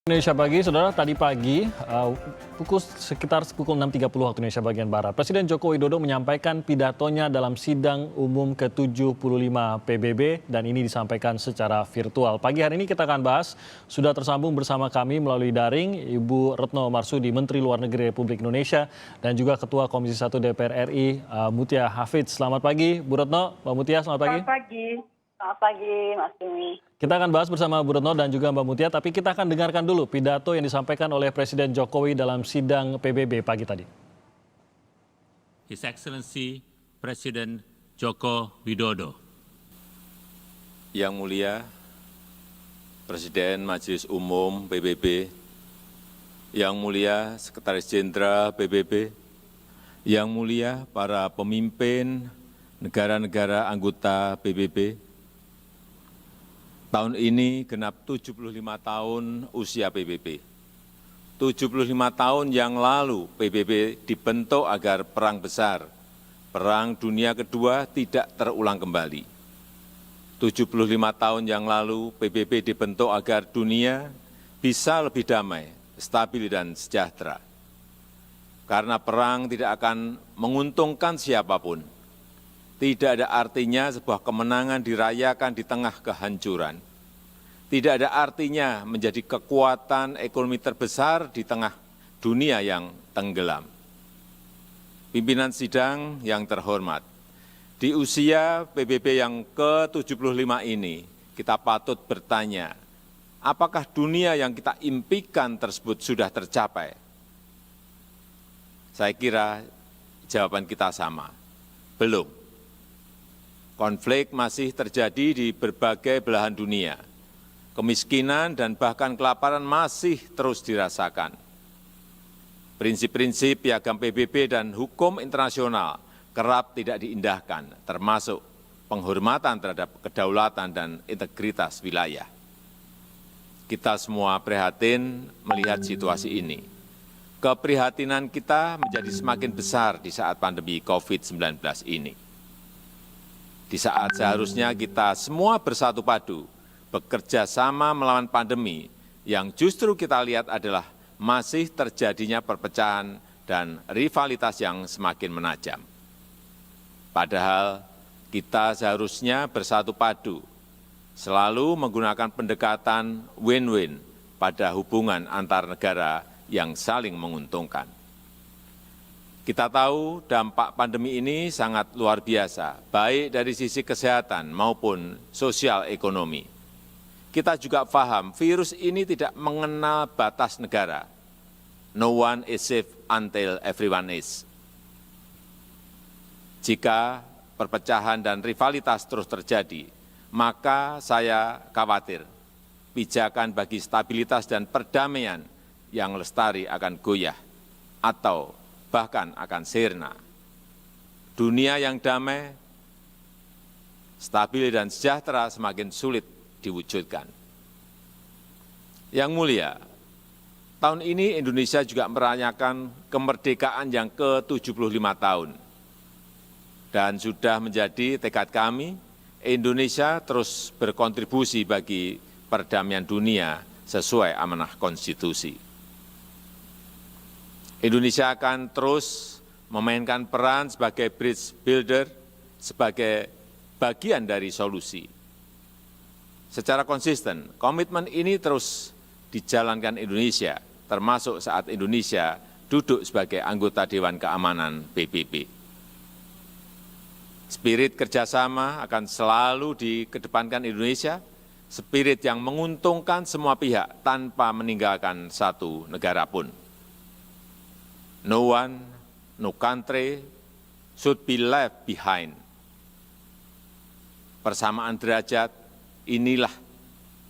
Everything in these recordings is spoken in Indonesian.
Indonesia pagi, saudara, tadi pagi sekitar pukul 6.30 waktu Indonesia bagian Barat, Presiden Joko Widodo menyampaikan pidatonya dalam sidang umum ke-75 PBB dan ini disampaikan secara virtual. Pagi hari ini kita akan bahas, sudah tersambung bersama kami melalui daring Ibu Retno Marsudi, Menteri Luar Negeri Republik Indonesia dan juga Ketua Komisi 1 DPR RI Mutia Hafidz. Selamat pagi Bu Retno, Mbak Mutia, selamat pagi. Selamat pagi. Selamat pagi, Mas Jimmy. Kita akan bahas bersama Bu Retno dan juga Mbak Mutia, tapi kita akan dengarkan dulu pidato yang disampaikan oleh Presiden Jokowi dalam sidang PBB pagi tadi. His Excellency Presiden Joko Widodo. Yang mulia Presiden Majelis Umum PBB, yang mulia Sekretaris Jenderal PBB, yang mulia para pemimpin negara-negara anggota PBB, tahun ini genap 75 tahun usia PBB. 75 tahun yang lalu PBB dibentuk agar perang besar, Perang Dunia Kedua tidak terulang kembali. 75 tahun yang lalu PBB dibentuk agar dunia bisa lebih damai, stabil dan sejahtera. Karena perang tidak akan menguntungkan siapapun. Tidak ada artinya sebuah kemenangan dirayakan di tengah kehancuran. Tidak ada artinya menjadi kekuatan ekonomi terbesar di tengah dunia yang tenggelam. Pimpinan sidang yang terhormat, di usia PBB yang ke-75 ini, kita patut bertanya, apakah dunia yang kita impikan tersebut sudah tercapai? Saya kira jawaban kita sama, belum. Konflik masih terjadi di berbagai belahan dunia. Kemiskinan dan bahkan kelaparan masih terus dirasakan. Prinsip-prinsip piagam PBB dan hukum internasional kerap tidak diindahkan, termasuk penghormatan terhadap kedaulatan dan integritas wilayah. Kita semua prihatin melihat situasi ini. Keprihatinan kita menjadi semakin besar di saat pandemi COVID-19 ini. Di saat seharusnya kita semua bersatu padu, bekerja sama melawan pandemi, yang justru kita lihat adalah masih terjadinya perpecahan dan rivalitas yang semakin menajam. Padahal kita seharusnya bersatu padu, selalu menggunakan pendekatan win-win pada hubungan antar negara yang saling menguntungkan. Kita tahu dampak pandemi ini sangat luar biasa, baik dari sisi kesehatan maupun sosial ekonomi. Kita juga paham virus ini tidak mengenal batas negara. No one is safe until everyone is. Jika perpecahan dan rivalitas terus terjadi, maka saya khawatir pijakan bagi stabilitas dan perdamaian yang lestari akan goyah atau bahkan akan sirna. Dunia yang damai, stabil dan sejahtera semakin sulit diwujudkan. Yang mulia, tahun ini Indonesia juga merayakan kemerdekaan yang ke-75 tahun. Dan sudah menjadi tekad kami, Indonesia terus berkontribusi bagi perdamaian dunia sesuai amanah konstitusi. Indonesia akan terus memainkan peran sebagai bridge builder, sebagai bagian dari solusi. Secara konsisten, komitmen ini terus dijalankan Indonesia, termasuk saat Indonesia duduk sebagai anggota Dewan Keamanan PBB. Spirit kerjasama akan selalu dikedepankan Indonesia, spirit yang menguntungkan semua pihak tanpa meninggalkan satu negara pun. No one, no country should be left behind. Persamaan derajat inilah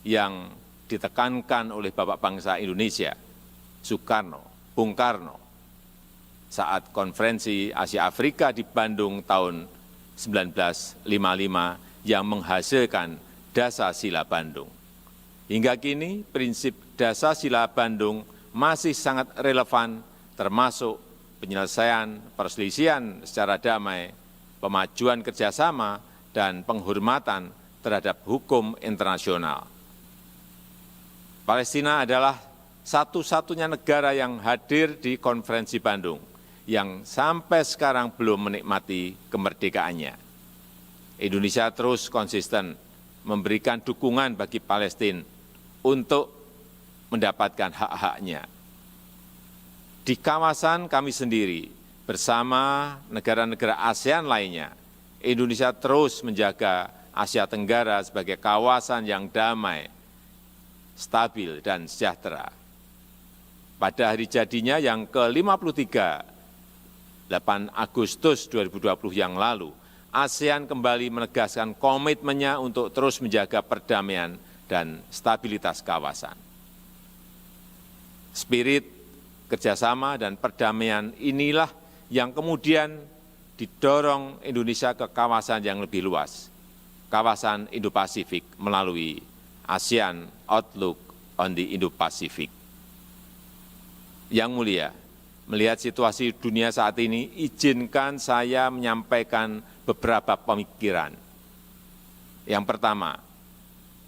yang ditekankan oleh Bapak Bangsa Indonesia, Soekarno, Bung Karno, saat konferensi Asia Afrika di Bandung tahun 1955 yang menghasilkan Dasar-Sila Bandung. Hingga kini prinsip Dasar-Sila Bandung masih sangat relevan, termasuk penyelesaian perselisihan secara damai, pemajuan kerjasama, dan penghormatan terhadap hukum internasional. Palestina adalah satu-satunya negara yang hadir di konferensi Bandung yang sampai sekarang belum menikmati kemerdekaannya. Indonesia terus konsisten memberikan dukungan bagi Palestina untuk mendapatkan hak-haknya. Di kawasan kami sendiri, bersama negara-negara ASEAN lainnya, Indonesia terus menjaga Asia Tenggara sebagai kawasan yang damai, stabil, dan sejahtera. Pada hari jadinya yang ke-53, 8 Agustus 2020 yang lalu, ASEAN kembali menegaskan komitmennya untuk terus menjaga perdamaian dan stabilitas kawasan. Spirit kerjasama dan perdamaian inilah yang kemudian didorong Indonesia ke kawasan yang lebih luas, kawasan Indo-Pasifik melalui ASEAN Outlook on the Indo-Pacific. Yang mulia, melihat situasi dunia saat ini, izinkan saya menyampaikan beberapa pemikiran. Yang pertama,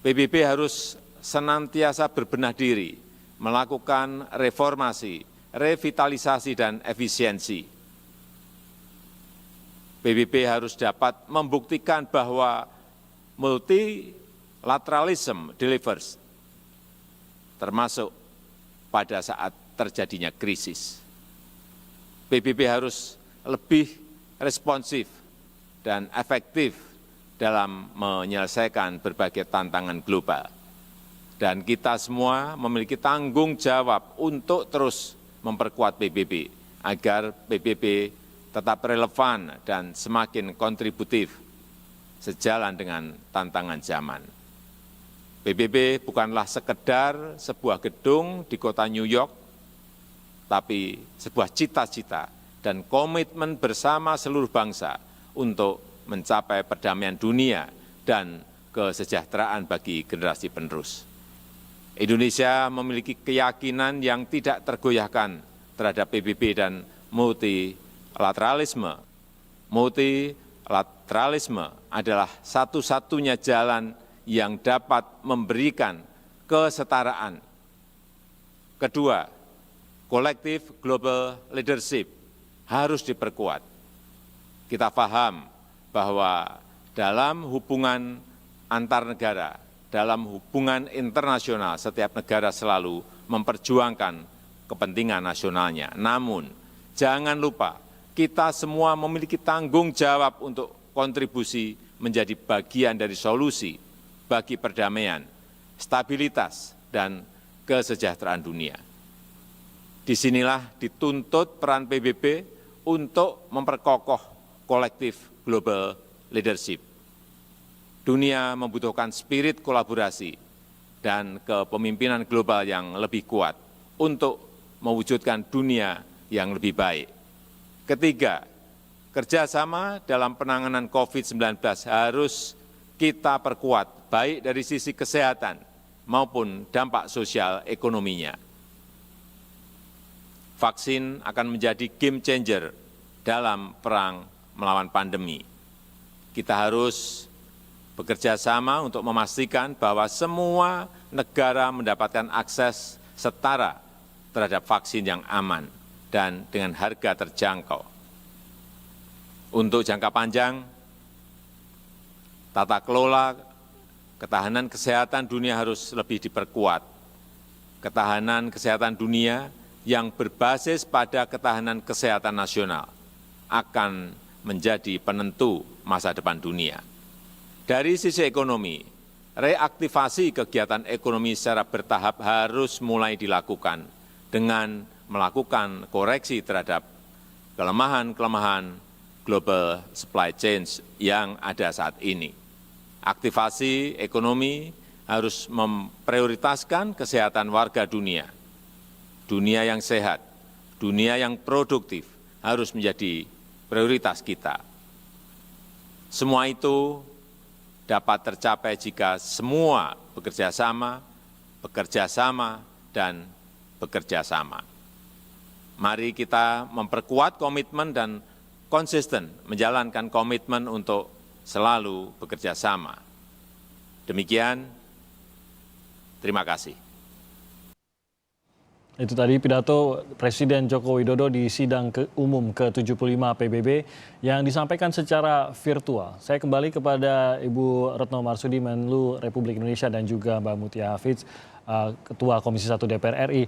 PBB harus senantiasa berbenah diri, melakukan reformasi, revitalisasi, dan efisiensi. PBB harus dapat membuktikan bahwa multilateralism delivers, termasuk pada saat terjadinya krisis. PBB harus lebih responsif dan efektif dalam menyelesaikan berbagai tantangan global. Dan kita semua memiliki tanggung jawab untuk terus memperkuat PBB, agar PBB tetap relevan dan semakin kontributif sejalan dengan tantangan zaman. PBB bukanlah sekedar sebuah gedung di kota New York, tapi sebuah cita-cita dan komitmen bersama seluruh bangsa untuk mencapai perdamaian dunia dan kesejahteraan bagi generasi penerus. Indonesia memiliki keyakinan yang tidak tergoyahkan terhadap PBB dan multilateralisme. Multilateralisme adalah satu-satunya jalan yang dapat memberikan kesetaraan. Kedua, kolektif global leadership harus diperkuat. Kita paham bahwa dalam hubungan antar negara, dalam hubungan internasional, setiap negara selalu memperjuangkan kepentingan nasionalnya. Namun, jangan lupa, kita semua memiliki tanggung jawab untuk kontribusi menjadi bagian dari solusi bagi perdamaian, stabilitas, dan kesejahteraan dunia. Disinilah dituntut peran PBB untuk memperkokoh kolektif global leadership. Dunia membutuhkan spirit kolaborasi dan kepemimpinan global yang lebih kuat untuk mewujudkan dunia yang lebih baik. Ketiga, kerjasama dalam penanganan COVID-19 harus kita perkuat, baik dari sisi kesehatan maupun dampak sosial ekonominya. Vaksin akan menjadi game changer dalam perang melawan pandemi. Kita harus bekerja sama untuk memastikan bahwa semua negara mendapatkan akses setara terhadap vaksin yang aman dan dengan harga terjangkau. Untuk jangka panjang, tata kelola ketahanan kesehatan dunia harus lebih diperkuat. Ketahanan kesehatan dunia yang berbasis pada ketahanan kesehatan nasional akan menjadi penentu masa depan dunia. Dari sisi ekonomi, reaktivasi kegiatan ekonomi secara bertahap harus mulai dilakukan dengan melakukan koreksi terhadap kelemahan-kelemahan global supply chain yang ada saat ini. Aktivasi ekonomi harus memprioritaskan kesehatan warga dunia. Dunia yang sehat, dunia yang produktif harus menjadi prioritas kita. Semua itu dapat tercapai jika semua bekerja sama, dan bekerja sama. Mari kita memperkuat komitmen dan konsisten menjalankan komitmen untuk selalu bekerja sama. Demikian, terima kasih. Itu tadi pidato Presiden Joko Widodo di sidang umum ke-75 PBB yang disampaikan secara virtual. Saya kembali kepada Ibu Retno Marsudi, Menlu Republik Indonesia, dan juga Mbak Mutia Hafidz, Ketua Komisi 1 DPR RI.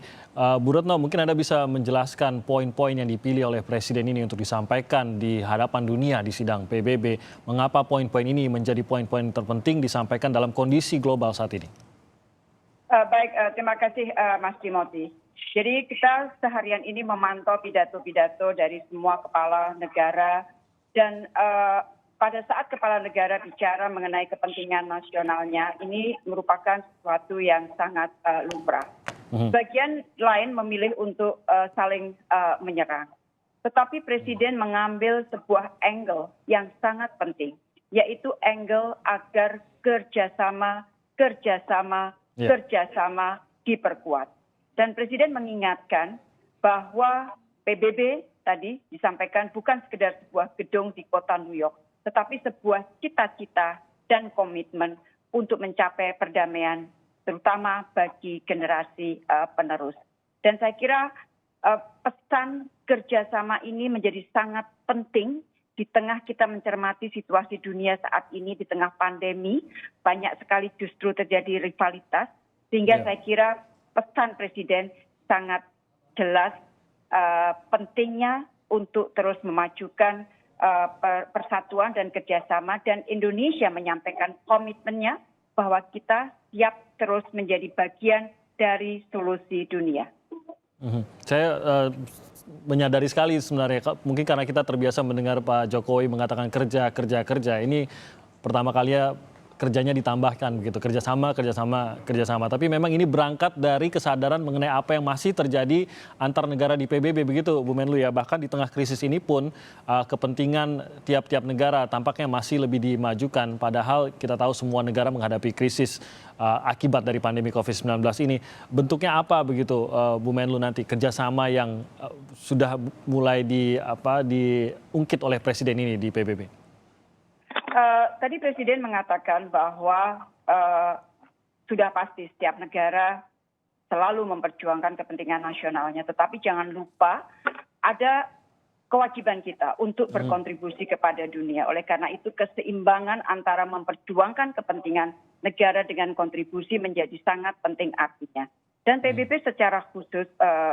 Bu Retno, mungkin Anda bisa menjelaskan poin-poin yang dipilih oleh Presiden ini untuk disampaikan di hadapan dunia di sidang PBB. Mengapa poin-poin ini menjadi poin-poin terpenting disampaikan dalam kondisi global saat ini? Baik, terima kasih Mas Timothy. Jadi kita seharian ini memantau pidato-pidato dari semua kepala negara dan pada saat kepala negara bicara mengenai kepentingan nasionalnya, ini merupakan sesuatu yang sangat lumrah. Bagian lain memilih untuk saling menyerang. Tetapi Presiden mengambil sebuah angle yang sangat penting, yaitu angle agar kerjasama diperkuat. Dan Presiden mengingatkan bahwa PBB tadi disampaikan bukan sekedar sebuah gedung di kota New York, tetapi sebuah cita-cita dan komitmen untuk mencapai perdamaian, terutama bagi generasi penerus. Dan saya kira pesan kerjasama ini menjadi sangat penting di tengah kita mencermati situasi dunia saat ini, di tengah pandemi, banyak sekali justru terjadi rivalitas, sehingga saya kira pesan Presiden sangat jelas pentingnya untuk terus memajukan persatuan dan kerjasama, dan Indonesia menyampaikan komitmennya bahwa kita siap terus menjadi bagian dari solusi dunia. Saya menyadari sekali sebenarnya, mungkin karena kita terbiasa mendengar Pak Jokowi mengatakan kerja. Ini pertama kali kerjanya ditambahkan begitu, kerjasama. Tapi memang ini berangkat dari kesadaran mengenai apa yang masih terjadi antar negara di PBB begitu, Bu Menlu ya. Bahkan di tengah krisis ini pun kepentingan tiap-tiap negara tampaknya masih lebih dimajukan. Padahal kita tahu semua negara menghadapi krisis akibat dari pandemi COVID-19 ini. Bentuknya apa begitu, Bu Menlu, nanti kerjasama yang sudah mulai diungkit oleh Presiden ini di PBB? Tadi Presiden mengatakan bahwa sudah pasti setiap negara selalu memperjuangkan kepentingan nasionalnya, tetapi jangan lupa ada kewajiban kita untuk berkontribusi kepada dunia. Oleh karena itu keseimbangan antara memperjuangkan kepentingan negara dengan kontribusi menjadi sangat penting artinya. Dan PBB secara khusus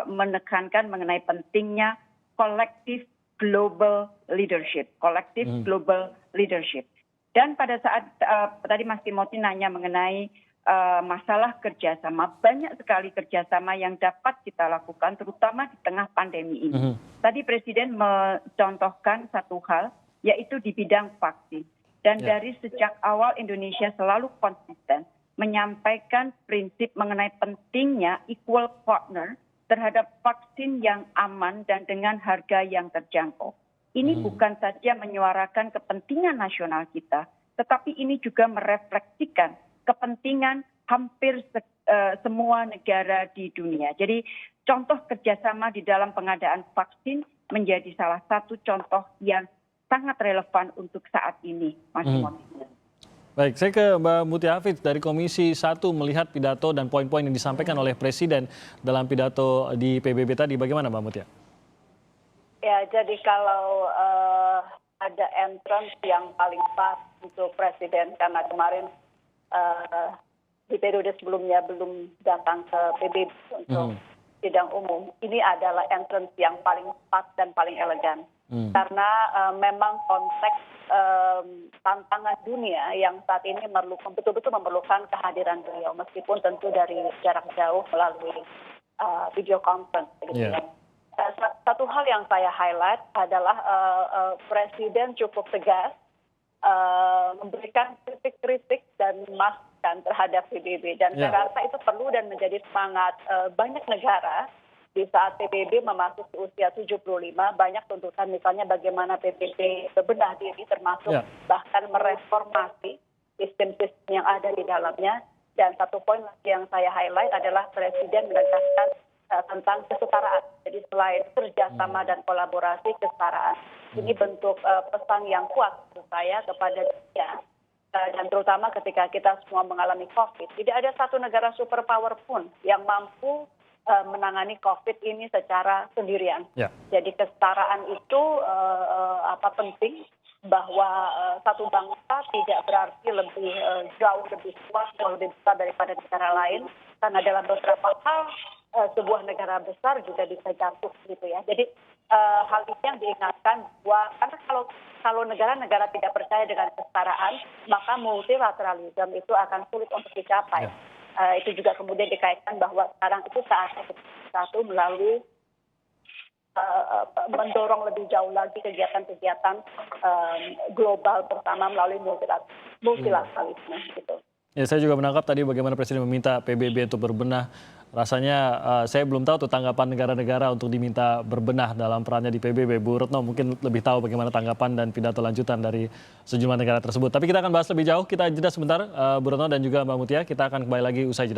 menekankan mengenai pentingnya kolektif global leadership. Dan pada saat tadi Mas Timothy nanya mengenai masalah kerjasama, banyak sekali kerjasama yang dapat kita lakukan, terutama di tengah pandemi ini. Tadi Presiden mencontohkan satu hal, yaitu di bidang vaksin. Dan dari sejak awal Indonesia selalu konsisten menyampaikan prinsip mengenai pentingnya equal partner terhadap vaksin yang aman dan dengan harga yang terjangkau. Ini bukan saja menyuarakan kepentingan nasional kita, tetapi ini juga merefleksikan kepentingan hampir semua negara di dunia. Jadi contoh kerjasama di dalam pengadaan vaksin menjadi salah satu contoh yang sangat relevan untuk saat ini, Mas Timothy. Baik, saya ke Mbak Mutia Hafidz dari Komisi 1 melihat pidato dan poin-poin yang disampaikan oleh Presiden dalam pidato di PBB tadi. Bagaimana Mbak Mutia? Ya, jadi kalau ada entrance yang paling pas untuk Presiden, karena kemarin di periode sebelumnya belum datang ke PBB untuk sidang umum, ini adalah entrance yang paling pas dan paling elegan. Karena memang konteks tantangan dunia yang saat ini betul-betul memerlukan kehadiran beliau, meskipun tentu dari jarak jauh melalui video conference. Satu hal yang saya highlight adalah Presiden cukup tegas memberikan kritik-kritik dan masukan terhadap PBB. Dan saya rasa itu perlu dan menjadi semangat banyak negara. Di saat PBB memasuki usia 75, banyak tuntutan misalnya bagaimana PBB berbenah diri, termasuk bahkan mereformasi sistem-sistem yang ada di dalamnya. Dan satu poin lagi yang saya highlight adalah Presiden menegaskan tentang kesetaraan. Jadi selain kerjasama dan kolaborasi, kesetaraan. Ini bentuk pesan yang kuat menurut saya kepada dunia. Dan terutama ketika kita semua mengalami COVID, tidak ada satu negara superpower pun yang mampu menangani COVID ini secara sendirian. Ya. Jadi kesetaraan itu penting, bahwa satu bangsa tidak berarti lebih jauh lebih kuat atau lebih besar daripada negara lain, karena dalam beberapa hal sebuah negara besar juga bisa jatuh gitu ya. Jadi hal ini yang diingatkan bahwa karena kalau negara-negara tidak percaya dengan kesetaraan, maka multilateralisme itu akan sulit untuk dicapai. Itu juga kemudian dikaitkan bahwa sekarang itu saatnya satu melalui mendorong lebih jauh lagi kegiatan-kegiatan global bersama melalui multilateralisme gitu. Ya, saya juga menangkap tadi bagaimana Presiden meminta PBB untuk berbenah. Rasanya saya belum tahu tuh tanggapan negara-negara untuk diminta berbenah dalam perannya di PBB. Bu Retno mungkin lebih tahu bagaimana tanggapan dan pidato lanjutan dari sejumlah negara tersebut. Tapi kita akan bahas lebih jauh. Kita jeda sebentar, Bu Retno dan juga Mbak Mutia. Kita akan kembali lagi usai jeda.